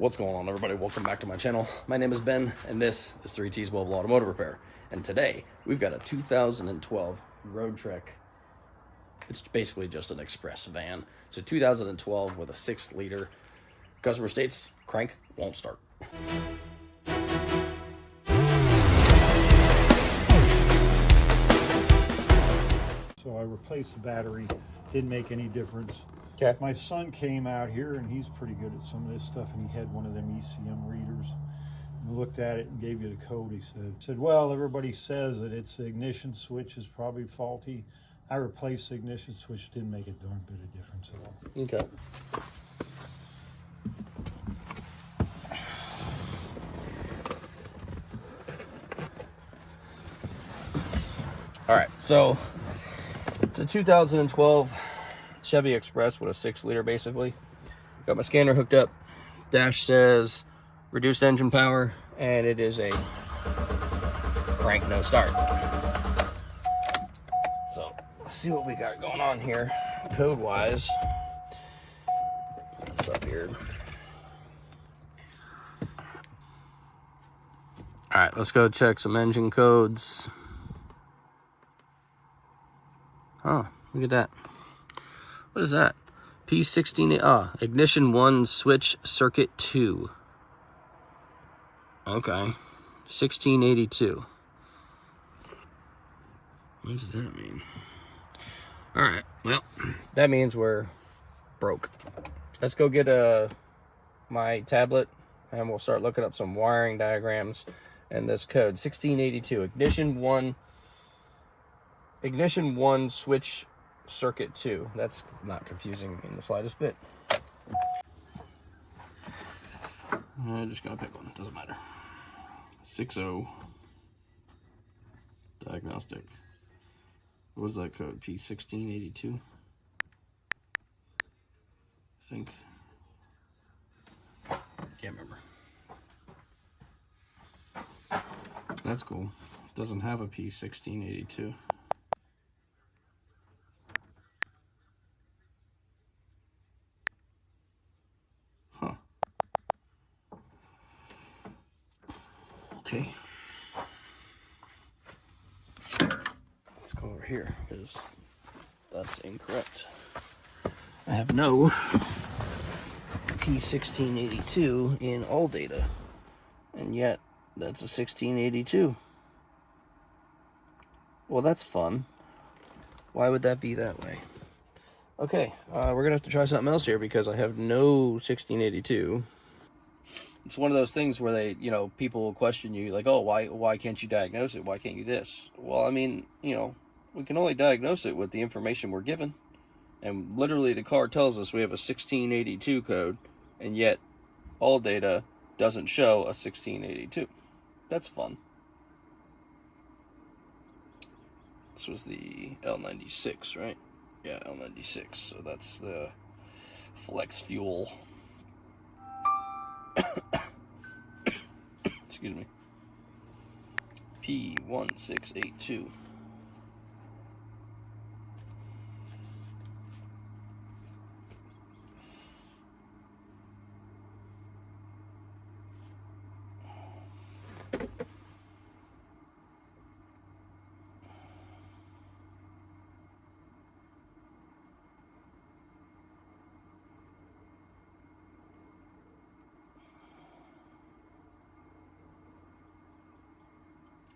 What's going on, everybody? Welcome back to my channel. My name is Ben, and this is 3T's Mobile Automotive Repair. And today, we've got a 2012 Road Trek. It's basically just an express van. It's a 2012 with a 6-liter. Customer states, crank won't start. So I replaced the battery, didn't make any difference. Okay. My son came out here and he's pretty good at some of this stuff, and he had one of them ECM readers and looked at it and gave you the code. He said, well, everybody says that it's the ignition switch is probably faulty. I replaced the ignition switch, didn't make a darn bit of difference at all. Okay. All right, so it's a 2012 Chevy Express with a 6-liter, basically. Got my scanner hooked up. Dash says reduced engine power, and it is a crank no start. So let's see what we got going on here, code-wise. What's up here? All right, let's go check some engine codes. Oh, look at that. What is that? P16, ignition 1 switch circuit 2. Okay. 1682. What does that mean? All right, well, that means we're broke. Let's go get my tablet, and we'll start looking up some wiring diagrams and this code. 1682, ignition 1 switch circuit 2. That's not confusing in the slightest bit. I'm just gonna pick one, doesn't matter. 60 diagnostic. What is that code? P1682, I think. Can't remember. That's cool. It doesn't have a P1682. Huh. Okay. Let's go over here, because that's incorrect. I have no P1682 in all data, and yet that's a 1682. Well, that's fun. Why would that be that way? Okay, we're gonna have to try something else here, because I have no 1682. It's one of those things where they, people will question you, like, oh, why can't you diagnose it? Why can't you this? Well, I mean, we can only diagnose it with the information we're given. And literally the car tells us we have a 1682 code, and yet all data doesn't show a 1682. That's fun. This was the L96, right? Yeah, L96. So that's the flex fuel. Excuse me. P1682.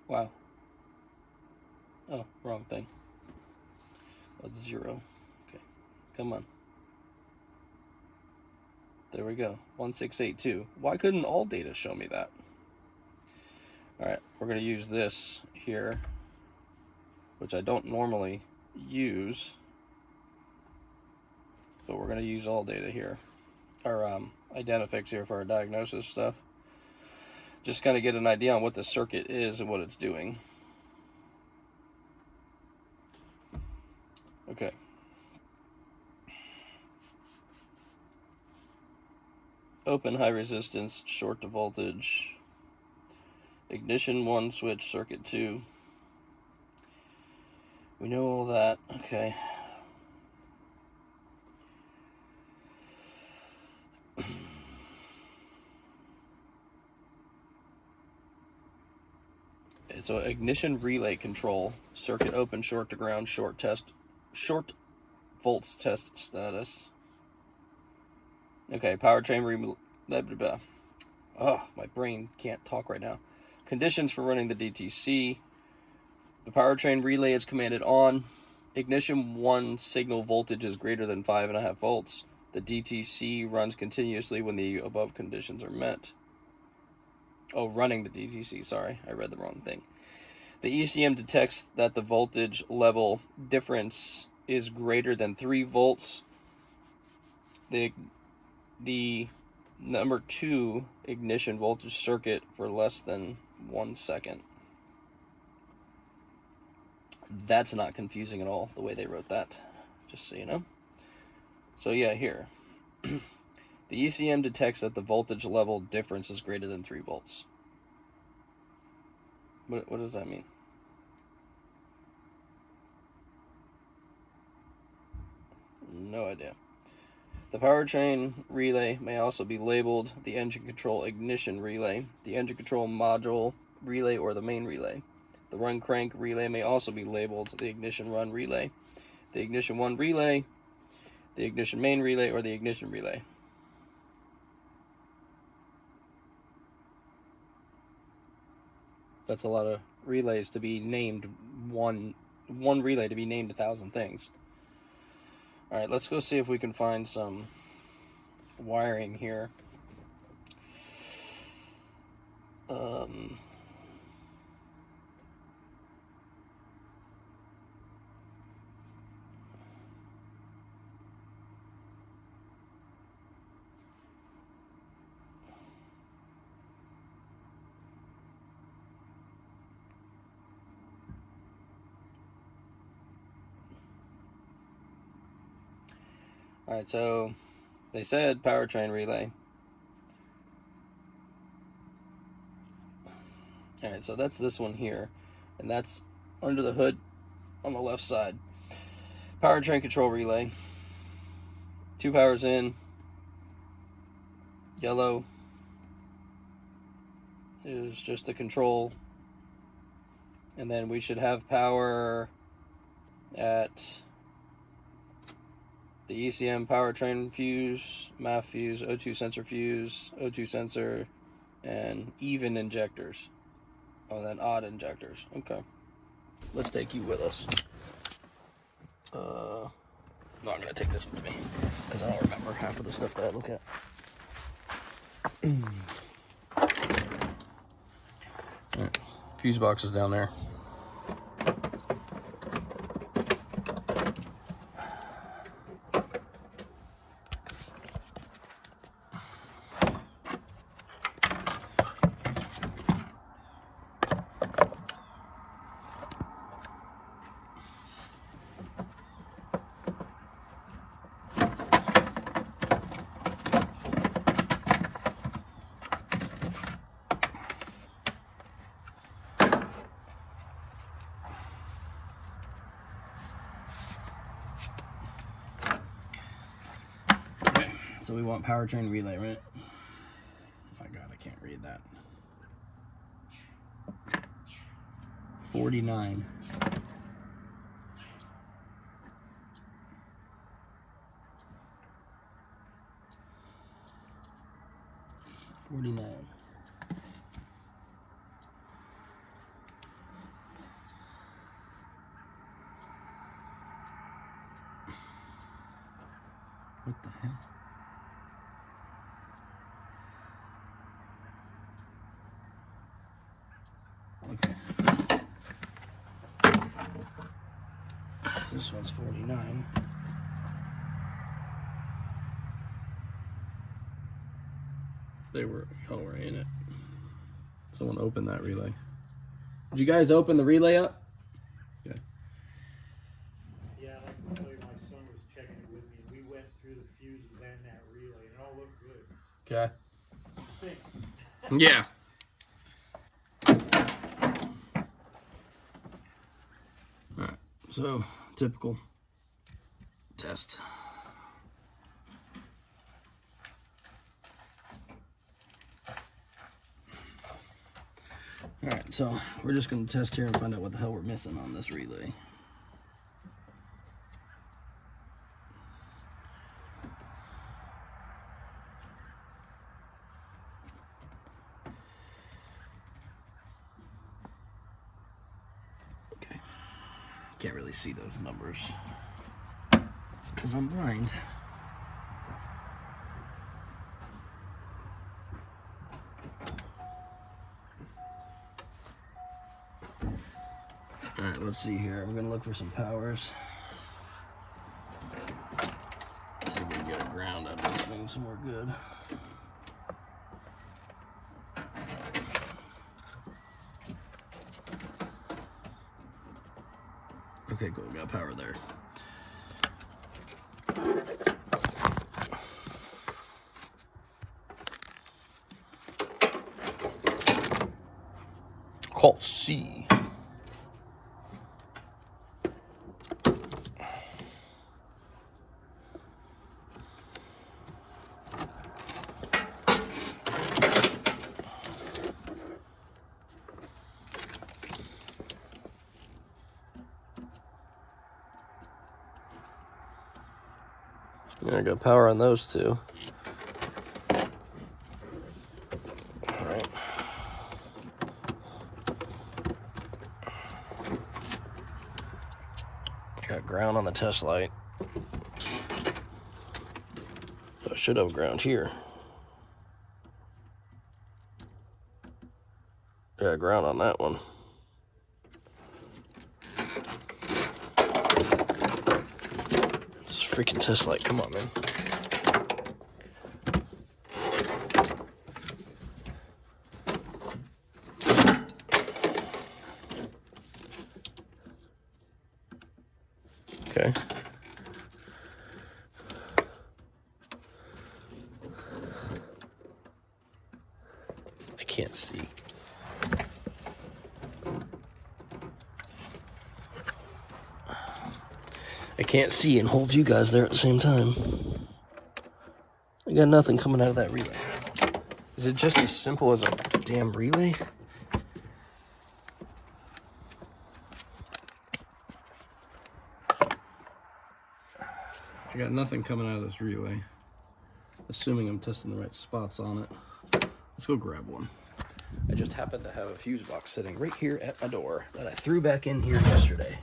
Wow. Oh, wrong thing. That's 0. Okay, come on. There we go. 1682. Why couldn't all data show me that? All right, we're going to use this here, which I don't normally use, but we're going to use all data here. Our Identifix here for our diagnosis stuff. Just kind of get an idea on what the circuit is and what it's doing. Okay. Open high resistance, short to voltage. Ignition 1 switch circuit 2. We know all that. Okay. so ignition relay control, circuit open, short to ground, short volts test status. Okay, powertrain blah, blah, blah. Oh, my brain can't talk right now. Conditions for running the DTC. The powertrain relay is commanded on. Ignition 1 signal voltage is greater than 5.5 volts. The DTC runs continuously when the above conditions are met. Oh, running the DTC, sorry, I read the wrong thing. The ECM detects that the voltage level difference is greater than 3 volts. The number 2 ignition voltage circuit for less than 1 second. That's not confusing at all, the way they wrote that, just so you know. So yeah, here. The ECM detects that the voltage level difference is greater than 3 volts. What does that mean? No idea. The powertrain relay may also be labeled the engine control ignition relay, the engine control module relay, or the main relay. The run crank relay may also be labeled the ignition run relay, the ignition 1 relay, the ignition main relay, or the ignition relay. That's a lot of relays to be named one relay to be named 1,000 things. All right, let's go see if we can find some wiring here. All right, so they said powertrain relay. All right, so that's this one here, and that's under the hood on the left side. Powertrain control relay. 2 powers in. Yellow is just a control, and then we should have power at the ECM powertrain fuse, MAF fuse, O2 sensor fuse, O2 sensor, and even injectors. Oh, then odd injectors. Okay. Let's take you with us. No, I'm going to take this with me because I don't remember half of the stuff that I look at. Right. Fuse box is down there. So we want powertrain relay, right? Oh my God, I can't read that. 49. What the hell? Okay. This one's 49. Y'all were in it. Someone opened that relay. Did you guys open the relay up? Yeah. Yeah, like I told you, my son was checking it with me, and we went through the fuses and that relay, and it all looked good. Okay. Yeah. All right. So, typical test. Alright, so we're just going to test here and find out what the hell we're missing on this relay. Okay, can't really see those numbers because I'm blind. Alright, let's see here. I'm gonna look for some powers. Let's see if we can get a ground out of this thing so we're good. Okay, cool, got power there. Call C. Yeah, I got power on those two. Alright. Got ground on the test light. So I should have ground here. Got ground on that one. This freaking test light, come on, man. Okay. I can't see. I can't see and hold you guys there at the same time. I got nothing coming out of that relay. Is it just as simple as a damn relay? I got nothing coming out of this relay. Assuming I'm testing the right spots on it. Let's go grab one. I just happen to have a fuse box sitting right here at my door that I threw back in here yesterday.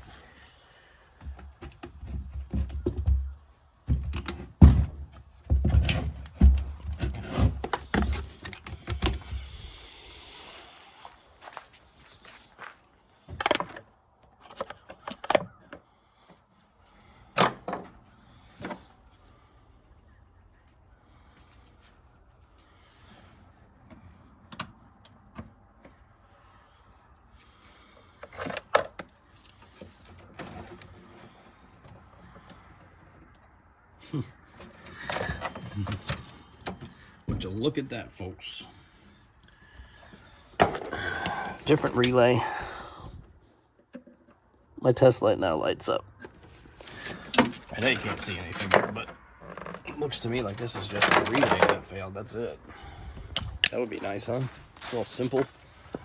Would you look at that, folks? Different relay. My test light now lights up. I know you can't see anything here, but it looks to me like this is just a relay that failed. That's it. That would be nice, huh? A little simple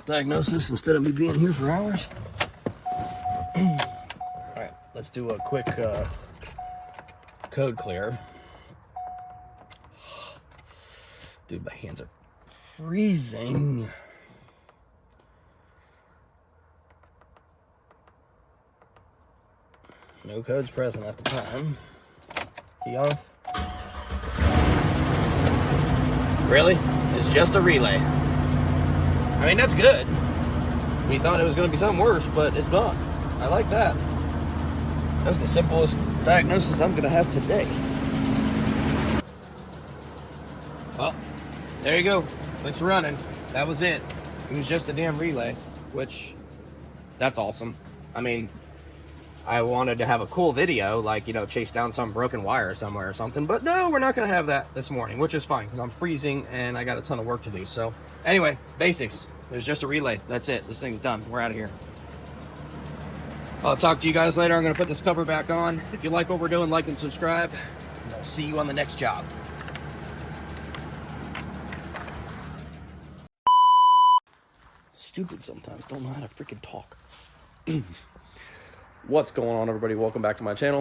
diagnosis instead of me being here for hours. Alright, let's do a quick code clear. Dude, my hands are freezing. No codes present at the time. Key off. Really? It's just a relay. I mean, that's good. We thought it was going to be something worse, but it's not. I like that. That's the simplest diagnosis I'm going to have today. Well, there you go. It's running. That was it. It was just a damn relay, which, that's awesome. I mean, I wanted to have a cool video, like, you know, chase down some broken wire somewhere or something, but no, we're not going to have that this morning, which is fine, because I'm freezing and I got a ton of work to do. So, anyway, basics. It was just a relay. That's it. This thing's done. We're out of here. I'll talk to you guys later. I'm going to put this cover back on. If you like what we're doing, like and subscribe. And I'll see you on the next job. Stupid sometimes. Don't know how to freaking talk. What's going on, everybody? Welcome back to my channel.